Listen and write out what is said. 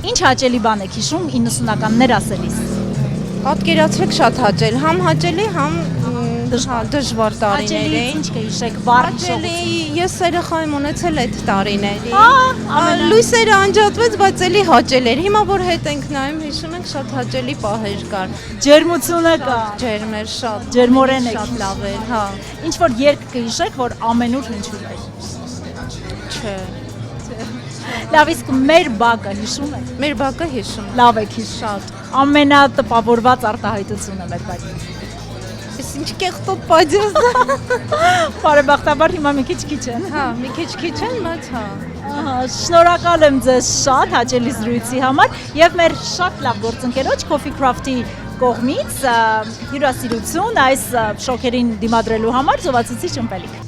Ինչ հաճելի բան եք հիշում 90-ականներ ասելիս։ Պատկերացրեք շատ հաճելի, համ հաճելի, համ դժվար տարիներ Հաճելի էին։ ինչ կհիշեք, բառ Հաճելի, ես երեխայում ունեցել այդ տարիների։ ամենա- Լույսերը անջատվեց, բայց էլի հաճելի էր։ Հիմա որ հետ ենք նայում, հիշում ենք շատ հաճելի պահեր կար։ ջերմությունը կա։ Ջերմ էր շատ։ Ջերմորեն եք շատ հիշում։ լավ էր, հա։ Ինչ որ երգ կհիշեք, որ ամենուր հնչում էր։ Չէ։ Լավ, իսկ մեր բակը հիշում եք։ Մեր բակը հիշում եմ։ Լավ եք հիշում։ Շատ։ Ամենատպավորված արտահայտությունը մեր բակից։ Ես ինչ կեղտոտ պատճառ։ Բարեբախտաբար հիմա մի քիչ են։ Հա, մի քիչ են, բայց հա։ Ահա, շնորհակալ եմ ձեզ շատ հաճելի զրույցի համար եւ մեր շատ լավ գործընկերոջ Coffee Craft-ի կողմից հյուրասիրություն այս շոքերին դիմադրելու համար զովացուցիչ ըմպելիք։